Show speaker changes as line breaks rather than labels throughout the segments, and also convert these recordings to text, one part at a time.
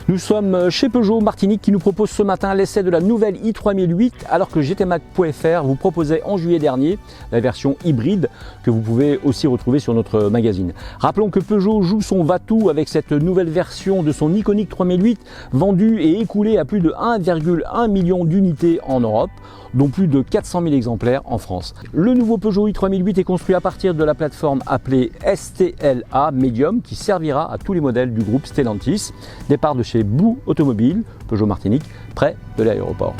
Nous sommes chez Peugeot Martinique qui nous propose ce matin l'essai de la nouvelle i3008 alors que GTMac.fr vous proposait en juillet dernier la version hybride que vous pouvez aussi retrouver sur notre magazine. Rappelons que Peugeot joue son va-tout avec cette nouvelle version de son iconique 3008 vendue et écoulée à plus de 1,1 million d'unités en Europe, dont plus de 400 000 exemplaires en France. Le nouveau Peugeot i3008 est construit à partir de la plateforme appelée STLA Medium qui servira à tous les modèles du groupe Stellantis. Départ de chez Blue Automobile, Peugeot Martinique, près de l'aéroport.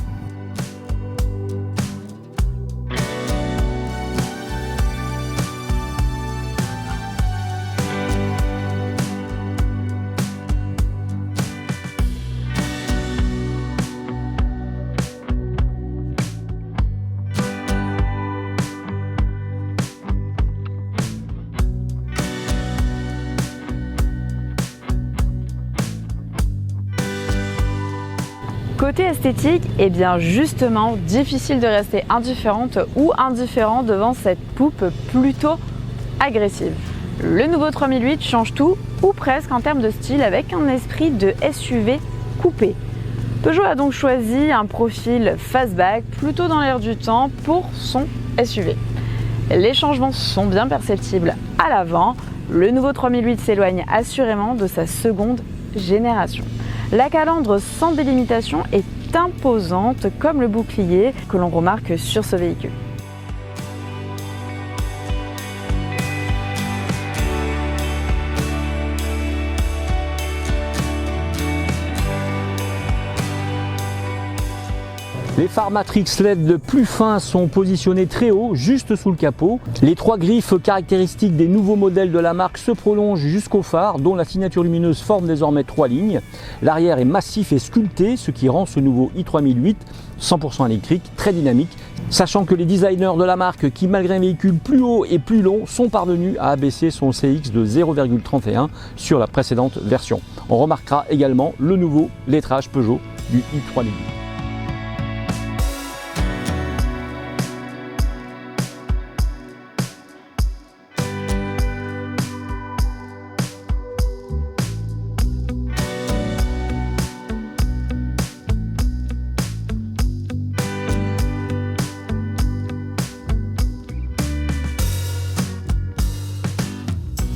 Côté esthétique, eh bien justement, difficile de rester indifférente ou indifférent devant cette poupe plutôt agressive. Le nouveau 3008 change tout, ou presque en termes de style, avec un esprit de SUV coupé. Peugeot a donc choisi un profil fastback, plutôt dans l'air du temps, pour son SUV. Les changements sont bien perceptibles à l'avant. Le nouveau 3008 s'éloigne assurément de sa seconde génération. La calandre sans délimitation est imposante comme le bouclier que l'on remarque sur ce véhicule.
Les phares Matrix LED plus fins sont positionnés très haut, juste sous le capot. Les trois griffes caractéristiques des nouveaux modèles de la marque se prolongent jusqu'au phare, dont la signature lumineuse forme désormais trois lignes. L'arrière est massif et sculpté, ce qui rend ce nouveau i3008 100% électrique très dynamique, sachant que les designers de la marque, qui malgré un véhicule plus haut et plus long, sont parvenus à abaisser son CX de 0,31 sur la précédente version. On remarquera également le nouveau lettrage Peugeot du i3008.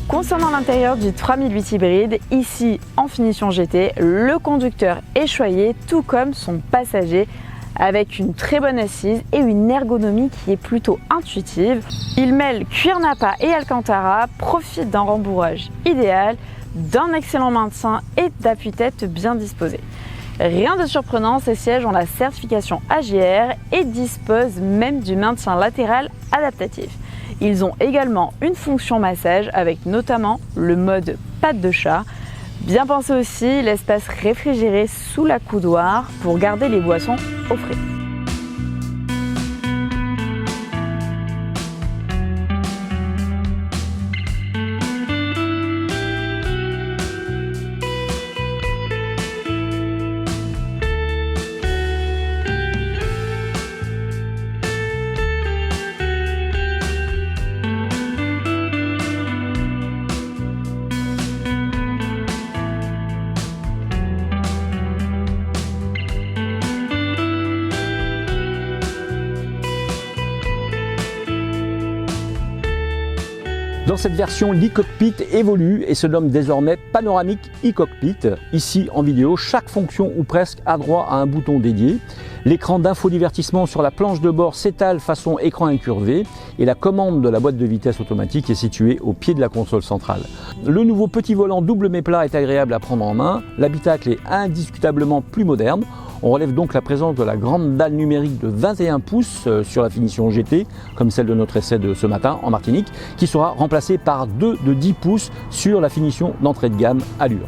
Concernant l'intérieur du 3008 hybride, ici en finition GT, le conducteur est choyé, tout comme son passager, avec une très bonne assise et une ergonomie qui est plutôt intuitive. Il mêle cuir nappa et alcantara, profite d'un rembourrage idéal, d'un excellent maintien et d'appuie-tête bien disposés. Rien de surprenant, ces sièges ont la certification AGR et disposent même du maintien latéral adaptatif. Ils ont également une fonction massage avec notamment le mode patte de chat. Bien pensé aussi l'espace réfrigéré sous la coudoir pour garder les boissons au frais.
Dans cette version, l'e-cockpit évolue et se nomme désormais Panoramic e-cockpit. Ici en vidéo, chaque fonction ou presque a droit à un bouton dédié. L'écran d'infodivertissement sur la planche de bord s'étale façon écran incurvé et la commande de la boîte de vitesse automatique est située au pied de la console centrale. Le nouveau petit volant double méplat est agréable à prendre en main. L'habitacle est indiscutablement plus moderne. On relève donc la présence de la grande dalle numérique de 21 pouces sur la finition GT, comme celle de notre essai de ce matin en Martinique, qui sera remplacée par deux de 10 pouces sur la finition d'entrée de gamme Allure.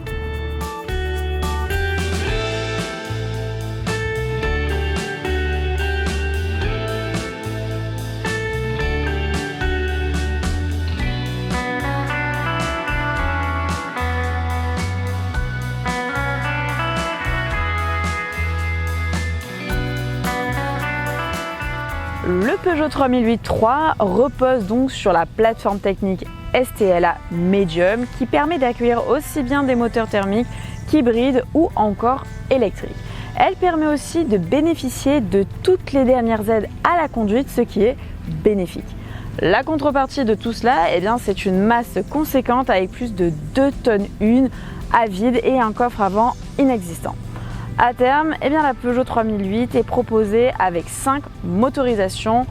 Le Peugeot 3008-3 repose donc sur la plateforme technique STLA Medium qui permet d'accueillir aussi bien des moteurs thermiques qu'hybride ou encore électrique. Elle permet aussi de bénéficier de toutes les dernières aides à la conduite, ce qui est bénéfique. La contrepartie de tout cela, c'est une masse conséquente avec plus de 2 tonnes 1 à vide et un coffre avant inexistant. À terme, la Peugeot 3008 est proposée avec 5 motorisations,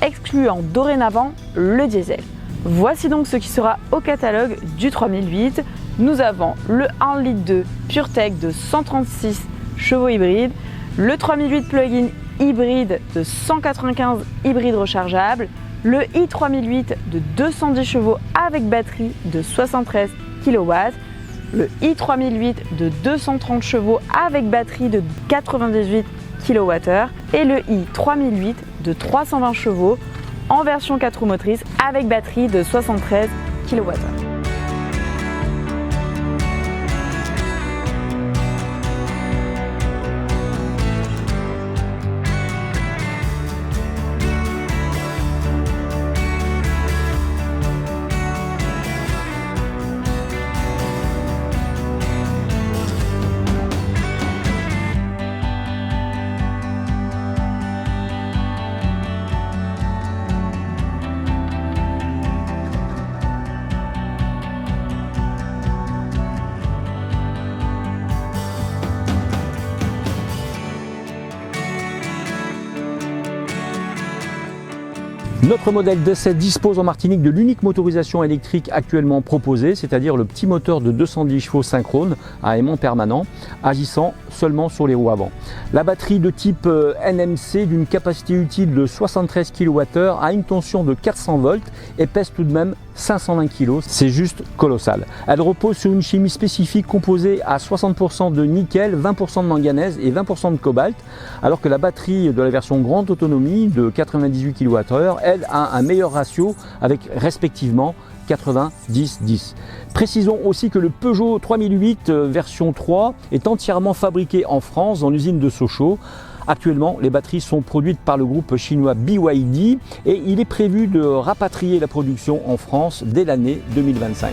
excluant dorénavant le diesel. Voici donc ce qui sera au catalogue du 3008. Nous avons le 1,2 litre PureTech de 136 chevaux hybride, le 3008 plug-in hybride de 195 hybride rechargeable, le i3008 de 210 chevaux avec batterie de 73 kW, le i3008 de 230 chevaux avec batterie de 98 kWh et le i3008 de 320 chevaux en version 4 roues motrices avec batterie de 73 kWh.
Notre modèle d'essai dispose en Martinique de l'unique motorisation électrique actuellement proposée, c'est-à-dire le petit moteur de 210 chevaux synchrone à aimant permanent, agissant seulement sur les roues avant. La batterie de type NMC d'une capacité utile de 73 kWh a une tension de 400 volts et pèse tout de même 520 kg, c'est juste colossal. Elle repose sur une chimie spécifique composée à 60% de nickel, 20% de manganèse et 20% de cobalt, alors que la batterie de la version grande autonomie de 98 kWh, elle a un meilleur ratio avec respectivement 90-10. Précisons aussi que le Peugeot 3008 version 3 est entièrement fabriqué en France dans l'usine de Sochaux. Actuellement, les batteries sont produites par le groupe chinois BYD et il est prévu de rapatrier la production en France dès l'année 2025.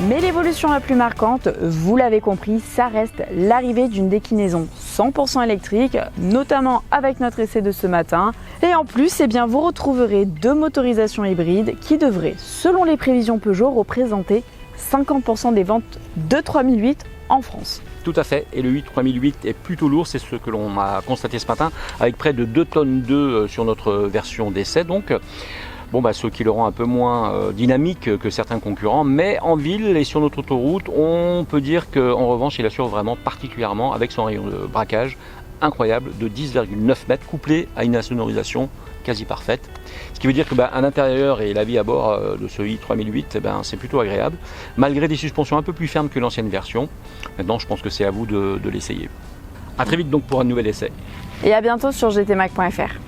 Mais l'évolution la plus marquante, vous l'avez compris, ça reste l'arrivée d'une déclinaison 100% électrique, notamment avec notre essai de ce matin. Et en plus, vous retrouverez 2 motorisations hybrides qui devraient, selon les prévisions Peugeot, représenter 50% des ventes de 3008 en France.
Tout à fait, et le i3008 est plutôt lourd, c'est ce que l'on a constaté ce matin, avec près de 2 tonnes 2 sur notre version d'essai. Donc, ceux qui l'auront un peu moins dynamique que certains concurrents, mais en ville et sur notre autoroute, on peut dire qu'en revanche, il assure vraiment particulièrement avec son rayon de braquage incroyable de 10,9 mètres, couplé à une insonorisation quasi parfaite. Ce qui veut dire que à l'intérieur et la vie à bord de ce i3008, c'est plutôt agréable, malgré des suspensions un peu plus fermes que l'ancienne version. Maintenant, je pense que c'est à vous de l'essayer. A très vite donc pour un nouvel essai.
Et à bientôt sur gtmac.fr.